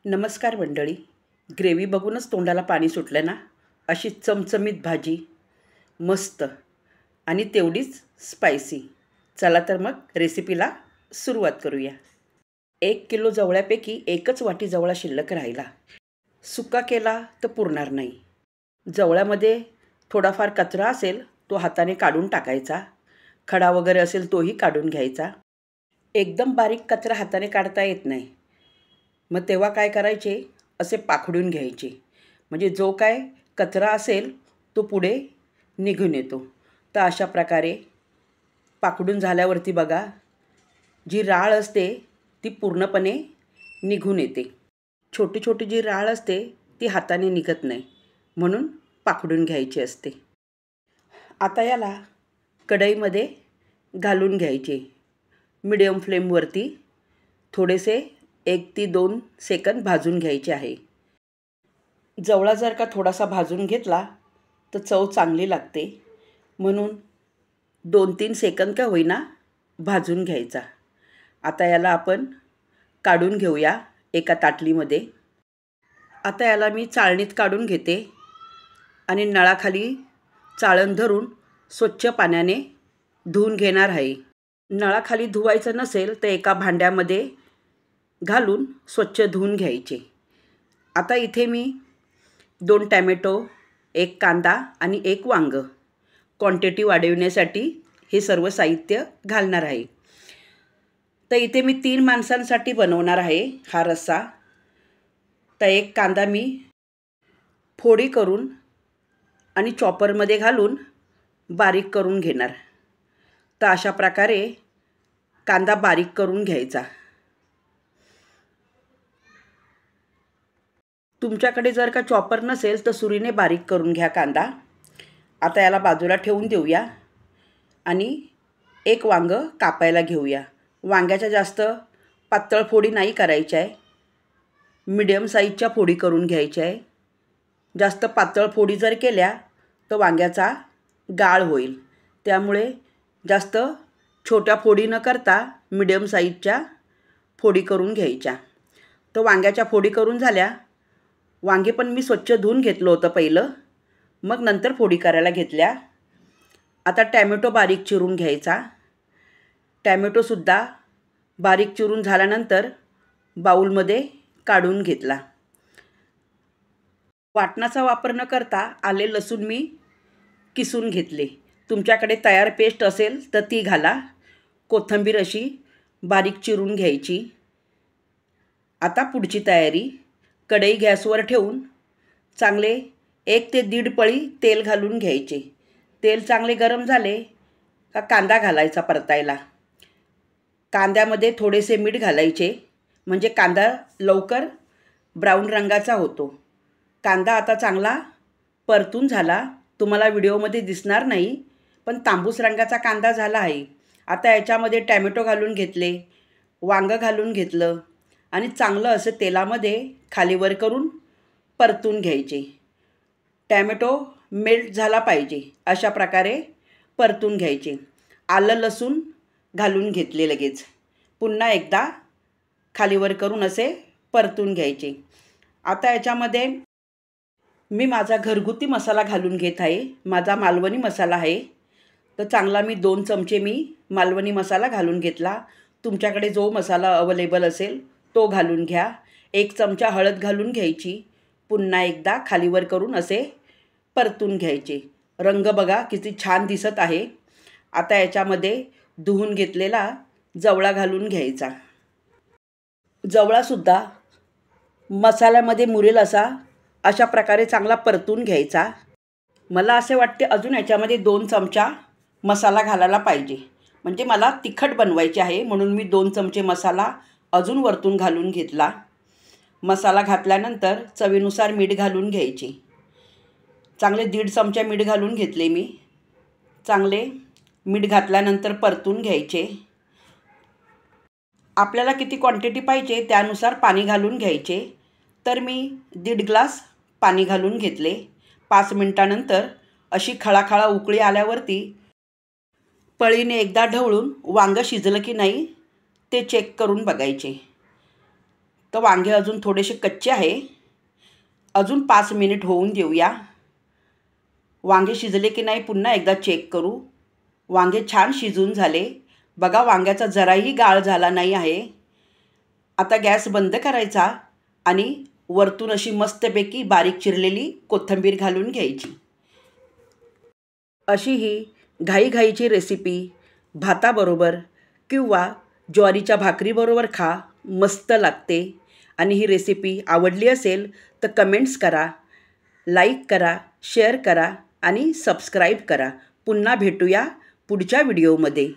नमस्कार मंडळी. ग्रेव्ही बघूनच तोंडाला पाणी सुटलं ना. अशी चमचमीत भाजी, मस्त आणि तेवढीच स्पायसी. चला तर मग रेसिपीला सुरुवात करूया. 1 किलो जवळ्यापैकी एकच वाटी जवळा शिल्लक राहिला. सुका केला तर पुरणार नाही. जवळ्यामध्ये थोडाफार कचरा असेल तो हाताने काढून टाकायचा. खडा वगैरे असेल तोही काढून घ्यायचा. एकदम बारीक कचरा हाताने काढता येत नाही. मग तेव्हा काय करायचे, असे पाखडून घ्यायचे. म्हणजे जो काय कचरा असेल तो पुढे निघून येतो. तर अशा प्रकारे पाखडून झाल्यावरती बघा, जी राळ असते ती पूर्णपणे निघून येते. छोटी छोटी जी राळ असते ती हाताने निघत नाही, म्हणून पाखडून घ्यायची असते. आता याला कढईमध्ये घालून घ्यायचे. मिडियम फ्लेमवरती थोडेसे 1 ते 2 सेकंद भाजून घ्यायचे आहे. जवळा जर का थोडासा भाजून घेतला तर चव चांगली लागते, म्हणून 2-3 सेकंद का होईना भाजून घ्यायचा. आता याला आपण काढून घेऊया एका ताटलीमध्ये. आता याला मी चाळणीत काढून घेते आणि नळाखाली चाळण धरून स्वच्छ पाण्याने धुवून घेणार आहे. नळाखाली धुवायचं नसेल तर एका भांड्यामध्ये घालून स्वच्छ धुवून घ्यायचे. आता इथे मी 2 टॅमॅटो, 1 कांदा आणि 1 वांगं क्वांटिटी वाढविण्यासाठी हे सर्व साहित्य घालणार आहे. तर इथे मी 3 माणसांसाठी बनवणार आहे हा रस्सा. तर 1 कांदा मी फोडी करून आणि चॉपरमध्ये घालून बारीक करून घेणार. तर अशा प्रकारे कांदा बारीक करून घ्यायचा. तुमच्याकडे जर का चॉपर नसेल तर सुरीने बारीक करून घ्या कांदा. आता याला बाजूला ठेवून देऊया आणि 1 वांगं कापायला घेऊया. वांग्याच्या जास्त पातळ फोडी नाही करायच्या आहे, मीडियम साईजच्या फोडी करून घ्यायच्या आहे. जास्त पातळ फोडी जर केल्या तर वांग्याचा गाळ होईल. त्यामुळे जास्त छोट्या फोडी न करता मीडियम साईजच्या फोडी करून घ्यायच्या. तर वांग्याच्या फोडी करून झाल्या. वांगे पण मी स्वच्छ धुवून घेतलं होतं पहिलं, मग नंतर फोडी करायला घेतल्या. आता टॅमॅटो बारीक चिरून घ्यायचा. टॅमॅटोसुद्धा बारीक चिरून झाल्यानंतर बाऊलमध्ये काढून घेतला. वाटणाचा वापर न करता आले लसूण मी किसून घेतले. तुमच्याकडे तयार पेस्ट असेल तर ती घाला. कोथिंबीर अशी बारीक चिरून घ्यायची. आता पुढची तयारी. कढई गॅसवर ठेवून चांगले 1 ते 1.5 पळी तेल घालून घ्यायचे. तेल चांगले गरम झाले का कांदा घालायचा परतायला. कांद्यामध्ये थोडेसे मीठ घालायचे, म्हणजे कांदा लवकर ब्राऊन रंगाचा होतो. कांदा आता चांगला परतून झाला. तुम्हाला व्हिडिओमध्ये दिसणार नाही, पण तांबूस रंगाचा कांदा झाला आहे. आता याच्यामध्ये टॅमॅटो घालून घेतले, वांगं घालून घेतलं आणि चांगलं असं तेलामध्ये खालीवर करून परतून घ्यायचे. टॅमॅटो मेल्ट झाला पाहिजे अशा प्रकारे परतून घ्यायचे. आलं लसूण घालून घेतले लगेच. पुन्हा एकदा खालीवर करून असे परतून घ्यायचे. आता याच्यामध्ये मी माझा घरगुती मसाला घालून घेत आहे. माझा मालवणी मसाला आहे. तर चांगला मी 2 चमचे मी मालवणी मसाला घालून घेतला. तुमच्याकडे जो मसाला अवेलेबल असेल तो घालून घ्या. 1 चमचा हळद घालून घ्यायची. पुन्हा एकदा खालीवर करून असे परतून घ्यायचे. रंग बघा किती छान दिसत आहे. आता याच्यामध्ये धुवून घेतलेला जवळा घालून घ्यायचा. जवळासुद्धा मसाल्यामध्ये मुरेल अशा प्रकारे चांगला परतून घ्यायचा. मला असे वाटते अजून याच्यामध्ये 2 चमचा मसाला घालायला पाहिजे. म्हणजे मला तिखट बनवायचे आहे, म्हणून मी 2 चमचे मसाला अजून वरतून घालून घेतला. मसाला घातल्यानंतर चवीनुसार मीठ घालून घ्यायचे. चांगले 1.5 चमचा मीठ घालून घेतले मी. चांगले मीठ घातल्यानंतर परतून घ्यायचे. आपल्याला किती क्वांटिटी पाहिजे त्यानुसार पाणी घालून घ्यायचे. तर मी 1.5 ग्लास पाणी घालून घेतले. 5 मिनिटानंतर अशी खळाखळा उकळी आल्यावरती पळीने एकदा ढवळून वांगं शिजलं की नाही ते चेक करून बघायचे. तर वांगे अजून थोडेसे कच्चे आहे. अजून 5 मिनिट होऊन देऊया. वांगे शिजले की नाही पुन्हा एकदा चेक करू. वांगे छान शिजून झाले. बघा वांग्याचा जराही गाळ झाला नाही आहे. आता गॅस बंद करायचा आणि वरतून अशी मस्तपैकी बारीक चिरलेली कोथिंबीर घालून घ्यायची. अशी ही घाईघाईची रेसिपी भाताबरोबर किंवा ज्वारीच्या भाकरीबरोबर खा, मस्त लागते. आणि ही रेसिपी आवडली असेल तर कमेंट्स करा, लाईक करा, शेअर करा आणि सबस्क्राईब करा. पुन्हा भेटूया पुढच्या व्हिडिओमध्ये.